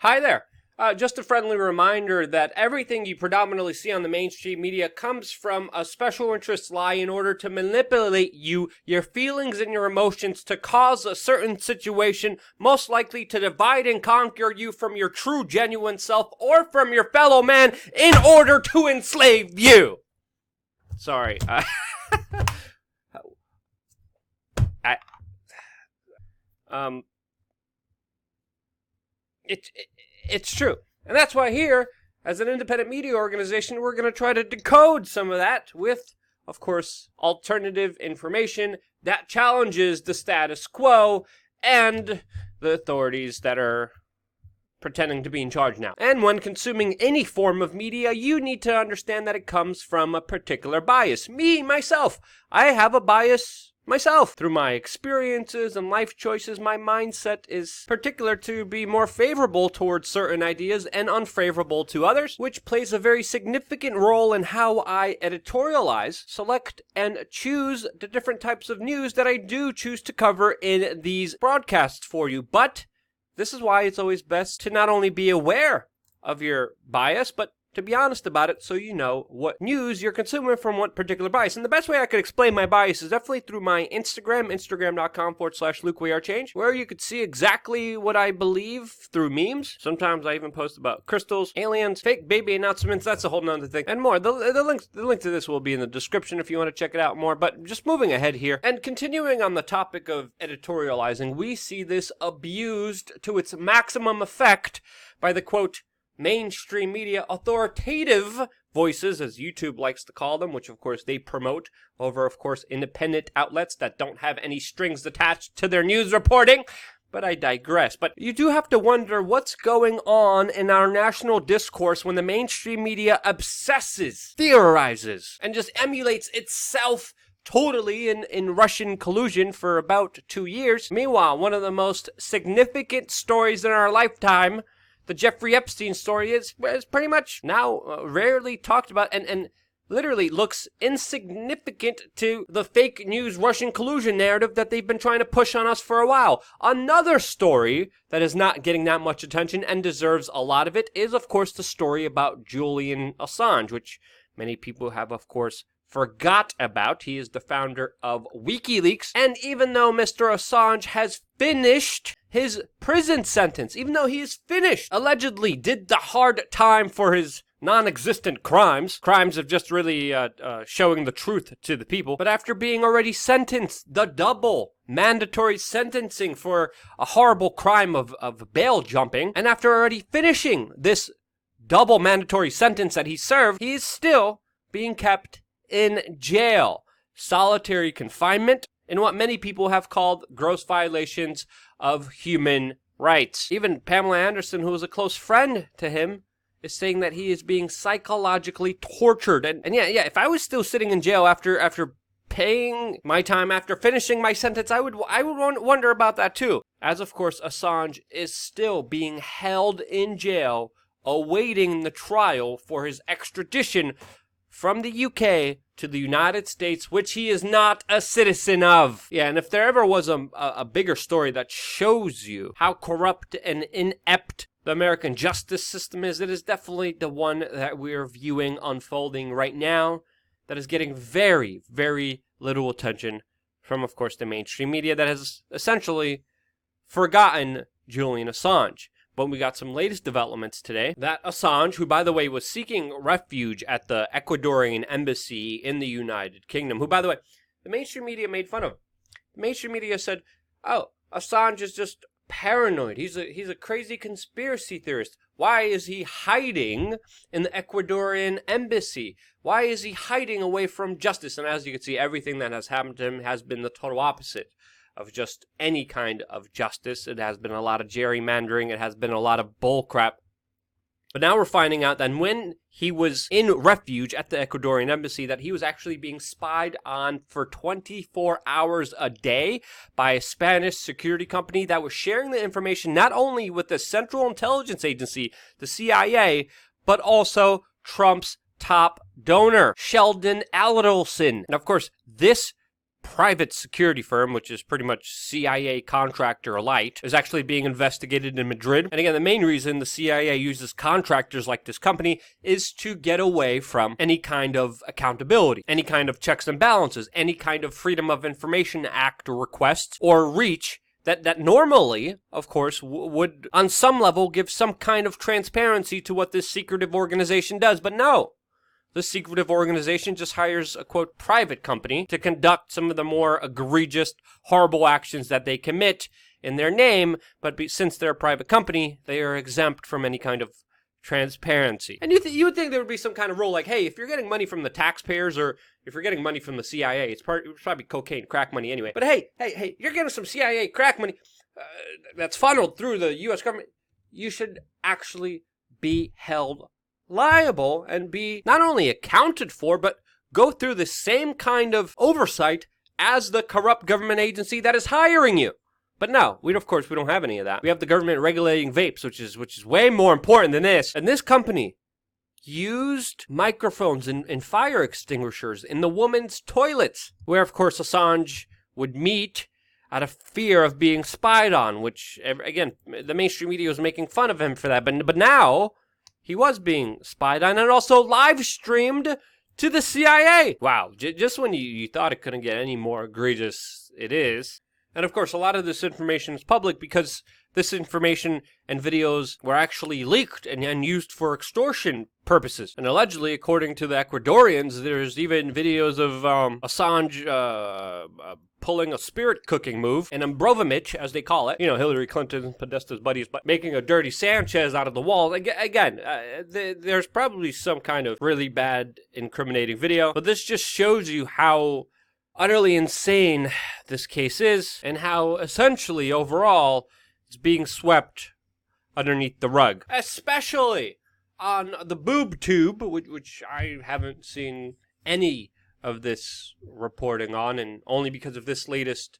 Hi there. Just a friendly reminder that everything you predominantly see on the mainstream media comes from a special interest lie in order to manipulate you, your feelings and your emotions to cause a certain situation, most likely to divide and conquer you from your true, genuine self or from your fellow man in order to enslave you. Sorry. It's true. And that's why here, as an independent media organization, we're going to try to decode some of that with, of course, alternative information that challenges the status quo and the authorities that are pretending to be in charge now. And when consuming any form of media, you need to understand that it comes from a particular bias. Me, myself, I have a bias myself. Through my experiences and life choices, my mindset is particular to be more favorable towards certain ideas and unfavorable to others, which plays a very significant role in how I editorialize, select, and choose the different types of news that I do choose to cover in these broadcasts for you. But this is why it's always best to not only be aware of your bias, but to be honest about it so you know what news you're consuming from what particular bias. And the best way I could explain my bias is definitely through my Instagram, instagram.com/WeAreChange, where you could see exactly what I believe through memes. Sometimes I even post about crystals, aliens, fake baby announcements, that's a whole nother thing, and more. The link to this will be in the description if you want to check it out more. But just moving ahead here, and continuing on the topic of editorializing, we see this abused to its maximum effect by the, quote, mainstream media authoritative voices, as YouTube likes to call them, which of course they promote over, of course, independent outlets that don't have any strings attached to their news reporting. But I digress. But you do have to wonder what's going on in our national discourse when the mainstream media obsesses, theorizes, and just emulates itself totally in Russian collusion for about 2 years. Meanwhile, one of the most significant stories in our lifetime, the Jeffrey Epstein story, is pretty much now rarely talked about and literally looks insignificant to the fake news Russian collusion narrative that they've been trying to push on us for a while. Another story that is not getting that much attention and deserves a lot of it is, of course, the story about Julian Assange, which many people have, of course, forgot about. He is the founder of WikiLeaks, and even though Mr. Assange has finished his prison sentence, even though he is finished, allegedly did the hard time for his non-existent crimes of just really showing the truth to the people, but after being already sentenced, the double mandatory sentencing for a horrible crime of bail jumping, and after already finishing this double mandatory sentence that he served, he is still being kept in jail, solitary confinement, in what many people have called gross violations of human rights. Even Pamela Anderson, who was a close friend to him, is saying that he is being psychologically tortured. And yeah, if I was still sitting in jail after paying my time, after finishing my sentence, I would wonder about that too. As of course, Assange is still being held in jail, awaiting the trial for his extradition from the UK to the United States, which he is not a citizen of. Yeah, and if there ever was a bigger story that shows you how corrupt and inept the American justice system is, it is definitely the one that we're viewing unfolding right now, that is getting very, very little attention from, of course, the mainstream media that has essentially forgotten Julian Assange. But we got some latest developments today that Assange, who by the way was seeking refuge at the Ecuadorian embassy in the United Kingdom, who by the way, the mainstream media made fun of. The mainstream media said, oh, Assange is just paranoid. He's a crazy conspiracy theorist. Why is he hiding in the Ecuadorian embassy? Why is he hiding away from justice? And as you can see, everything that has happened to him has been the total opposite of just any kind of justice. It has been a lot of gerrymandering. It has been a lot of bullcrap. But now we're finding out that when he was in refuge at the Ecuadorian embassy, that he was actually being spied on for 24 hours a day by a Spanish security company that was sharing the information not only with the Central Intelligence Agency, the CIA, but also Trump's top donor, Sheldon Adelson. And of course, this private security firm, which is pretty much CIA contractor light, is actually being investigated in Madrid. And again, the main reason the CIA uses contractors like this company is to get away from any kind of accountability, any kind of checks and balances, any kind of Freedom of Information Act requests or reach that normally, of course, would on some level give some kind of transparency to what this secretive organization does. But no. The secretive organization just hires a, quote, private company to conduct some of the more egregious, horrible actions that they commit in their name, but since they're a private company, they are exempt from any kind of transparency. And you would think there would be some kind of rule like, hey, if you're getting money from the taxpayers or if you're getting money from the CIA, it's probably cocaine, crack money anyway. But hey, you're getting some CIA crack money that's funneled through the U.S. government. You should actually be held liable and be not only accounted for, but go through the same kind of oversight as the corrupt government agency that is hiring you. But no, we don't have any of that. We have the government regulating vapes, which is way more important than this. And this company used microphones and fire extinguishers in the women's toilets, where of course Assange would meet out of fear of being spied on, which again, the mainstream media was making fun of him for that. But now he was being spied on and also live streamed to the CIA. Wow, just when you thought it couldn't get any more egregious, it is. And of course, a lot of this information is public because this information and videos were actually leaked and used for extortion purposes. And allegedly, according to the Ecuadorians, there's even videos of Assange pulling a spirit cooking move, and Ambrovimich, as they call it, Hillary Clinton, Podesta's buddies, but making a dirty Sanchez out of the wall. Again, there's probably some kind of really bad incriminating video, but this just shows you how utterly insane this case is and how essentially overall it's being swept underneath the rug, especially on the boob tube, which I haven't seen any of this reporting on, and only because of this latest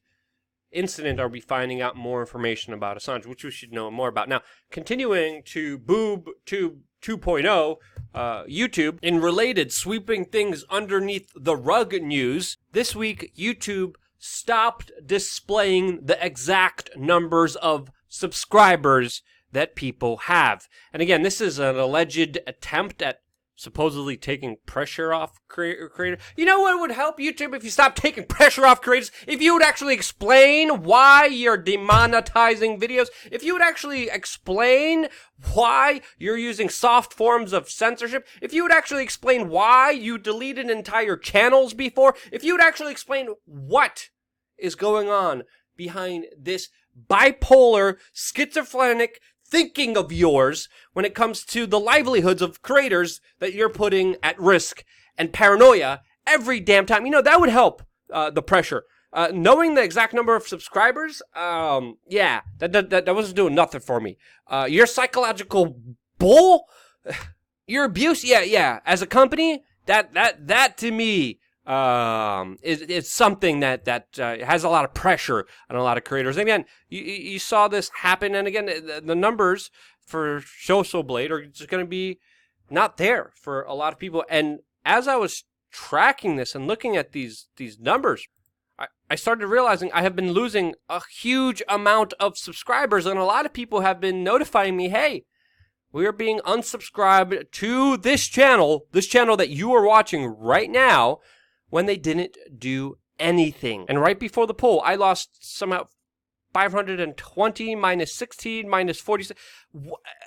incident are we finding out more information about Assange, which we should know more about. Now, continuing to boob tube 2.0, YouTube, in related sweeping things underneath the rug news, this week YouTube stopped displaying the exact numbers of subscribers that people have. And again, this is an alleged attempt at supposedly taking pressure off creators. You know what would help YouTube if you stopped taking pressure off creators? If you would actually explain why you're demonetizing videos. If you would actually explain why you're using soft forms of censorship. If you would actually explain why you deleted entire channels before. If you would actually explain what is going on behind this bipolar, schizophrenic thinking of yours when it comes to the livelihoods of creators that you're putting at risk and paranoia every damn time. That would help the pressure. Knowing the exact number of subscribers, yeah, that wasn't doing nothing for me. Your psychological bull, your abuse, yeah. As a company, that to me is something that has a lot of pressure on a lot of creators. And again, you saw this happen, and again, the numbers for Social Blade are just going to be not there for a lot of people. And as I was tracking this and looking at these numbers, I started realizing I have been losing a huge amount of subscribers, and a lot of people have been notifying me, hey, we are being unsubscribed to this channel that you are watching right now, when they didn't do anything. And right before the poll, I lost somehow 520 minus 16 minus 46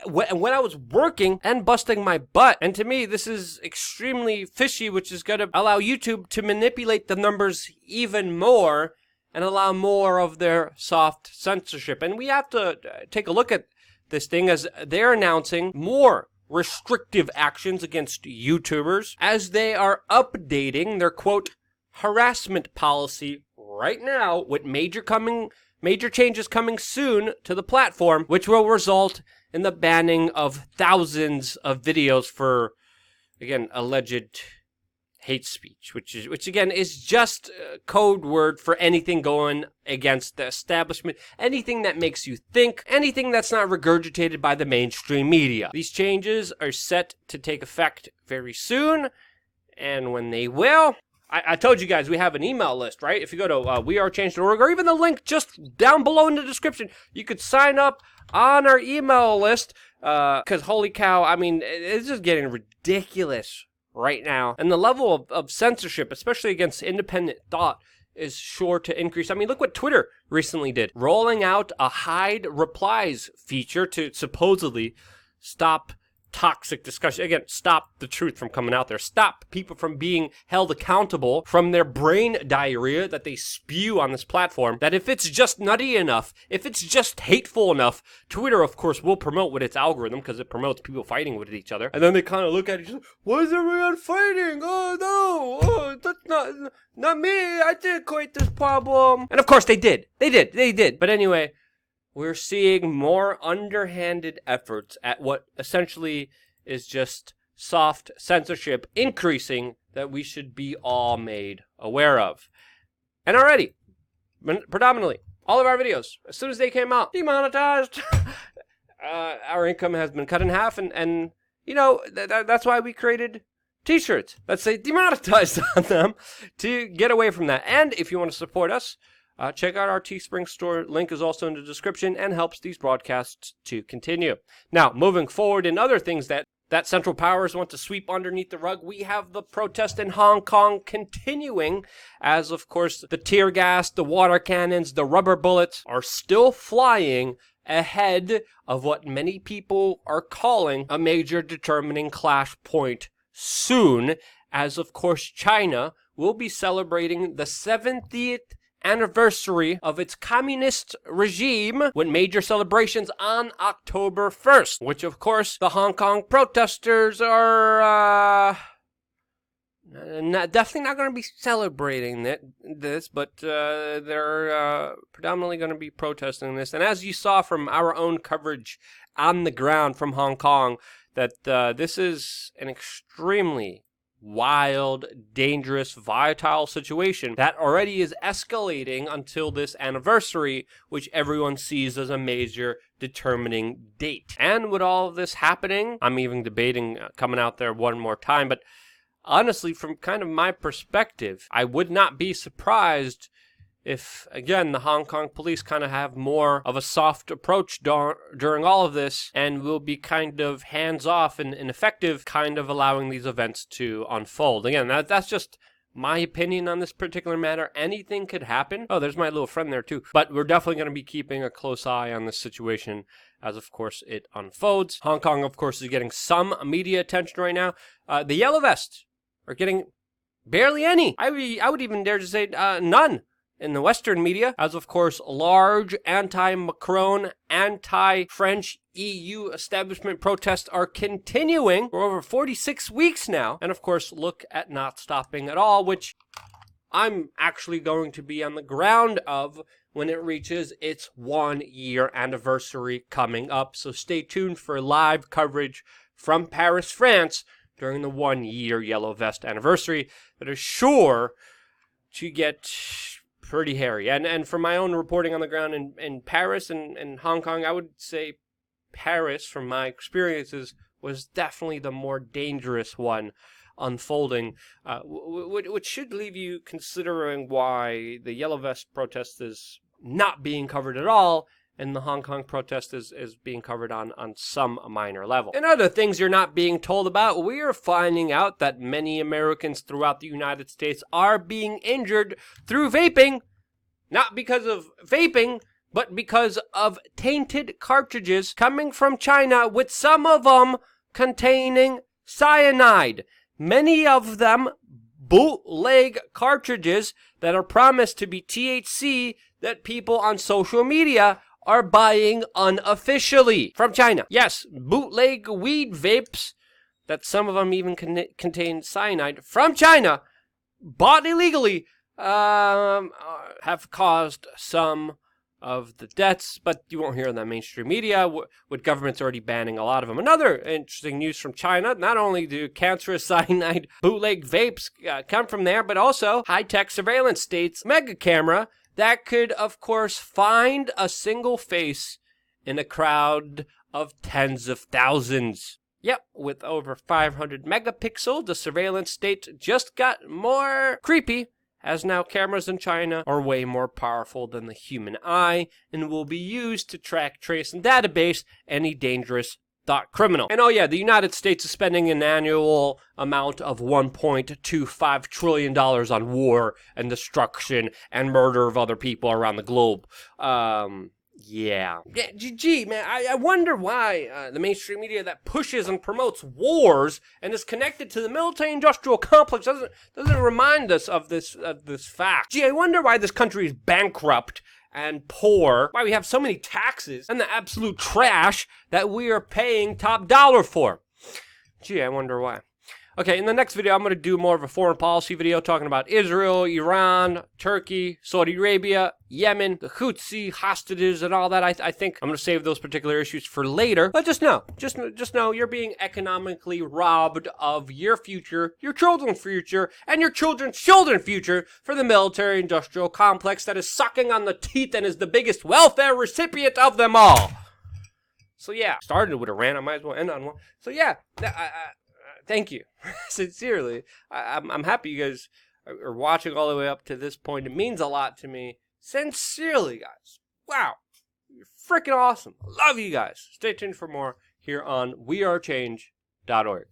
when I was working and busting my butt. And to me, this is extremely fishy, which is going to allow YouTube to manipulate the numbers even more and allow more of their soft censorship. And we have to take a look at this thing as they're announcing more restrictive actions against YouTubers as they are updating their, quote, harassment policy right now with major changes coming soon to the platform, which will result in the banning of thousands of videos for, again, alleged hate speech, which again is just a code word for anything going against the establishment, anything that makes you think, anything that's not regurgitated by the mainstream media. These changes are set to take effect very soon, and when they will, I told you guys we have an email list, right? If you go to WeAreChange.org, or even the link just down below in the description, you could sign up on our email list. Because holy cow, I mean, it's just getting ridiculous right now. And the level of censorship, especially against independent thought, is sure to increase. I mean, look what Twitter recently did. Rolling out a hide replies feature to supposedly stop toxic discussion. Again, stop the truth from coming out there. Stop people from being held accountable from their brain diarrhea that they spew on this platform. That if it's just nutty enough, if it's just hateful enough, Twitter, of course, will promote with its algorithm because it promotes people fighting with each other. And then they kind of look at each other, why is everyone fighting? Oh, no. Oh, that's not me. I didn't create this problem. And of course they did. They did. But anyway, we're seeing more underhanded efforts at what essentially is just soft censorship increasing that we should be all made aware of. And already, predominantly, all of our videos, as soon as they came out, demonetized. Our income has been cut in half, and you know, that's why we created t-shirts that say demonetized on them to get away from that. And if you want to support us, check out our Teespring store. Link is also in the description and helps these broadcasts to continue. Now, moving forward in other things that Central Powers want to sweep underneath the rug, we have the protest in Hong Kong continuing as, of course, the tear gas, the water cannons, the rubber bullets are still flying ahead of what many people are calling a major determining clash point soon, as, of course, China will be celebrating the 70th anniversary of its communist regime with major celebrations on October 1st, which of course the Hong Kong protesters are definitely not going to be celebrating this, but they're predominantly going to be protesting this. And as you saw from our own coverage on the ground from Hong Kong, that this is an extremely wild, dangerous, volatile situation that already is escalating until this anniversary, which everyone sees as a major determining date. And with all of this happening, I'm even debating coming out there one more time, but honestly, from kind of my perspective, I would not be surprised if, again, the Hong Kong police kind of have more of a soft approach during all of this and will be kind of hands-off and ineffective, kind of allowing these events to unfold. Again, that's just my opinion on this particular matter. Anything could happen. Oh, there's my little friend there too. But we're definitely going to be keeping a close eye on this situation as, of course, it unfolds. Hong Kong, of course, is getting some media attention right now. The Yellow Vests are getting barely any. I would even dare to say none in the Western media, as of course large anti-Macron, anti-French EU establishment protests are continuing for over 46 weeks now, and of course look at not stopping at all, which I'm actually going to be on the ground of when it reaches its 1-year anniversary coming up. So stay tuned for live coverage from Paris, France during the 1-year Yellow Vest anniversary that is sure to get pretty hairy. And for my own reporting on the ground in Paris and Hong Kong, I would say Paris, from my experiences, was definitely the more dangerous one unfolding, which should leave you considering why the Yellow Vest protest is not being covered at all, and the Hong Kong protest is being covered on some minor level. And other things you're not being told about, we are finding out that many Americans throughout the United States are being injured through vaping, not because of vaping, but because of tainted cartridges coming from China, with some of them containing cyanide. Many of them bootleg cartridges that are promised to be THC that people on social media are buying unofficially from China. Yes, bootleg weed vapes that some of them even contain cyanide from China, bought illegally, have caused some of the deaths, but you won't hear in the mainstream media, with governments already banning a lot of them. Another interesting news from China, not only do cancerous cyanide bootleg vapes come from there, but also high-tech surveillance states mega camera that could, of course, find a single face in a crowd of tens of thousands. Yep, with over 500 megapixels, the surveillance state just got more creepy, as now cameras in China are way more powerful than the human eye and will be used to track, trace, and database any dangerous thought criminal. And oh yeah, the United States is spending an annual amount of $1.25 trillion on war and destruction and murder of other people around the globe. Yeah, gee, man, I wonder why the mainstream media that pushes and promotes wars and is connected to the military-industrial complex doesn't remind us of this fact. Gee, I wonder why this country is bankrupt and poor, why we have so many taxes and the absolute trash that we are paying top dollar for. Gee, I wonder why. Okay, in the next video, I'm going to do more of a foreign policy video talking about Israel, Iran, Turkey, Saudi Arabia, Yemen, the Houthi hostages, and all that. I think I'm going to save those particular issues for later. But just know you're being economically robbed of your future, your children's future, and your children's children's future for the military-industrial complex that is sucking on the teeth and is the biggest welfare recipient of them all. So yeah, started with a rant. I might as well end on one. So yeah, thank you. Sincerely. I'm happy you guys are watching all the way up to this point. It means a lot to me. Sincerely, guys. Wow. You're freaking awesome. Love you guys. Stay tuned for more here on WeAreChange.org.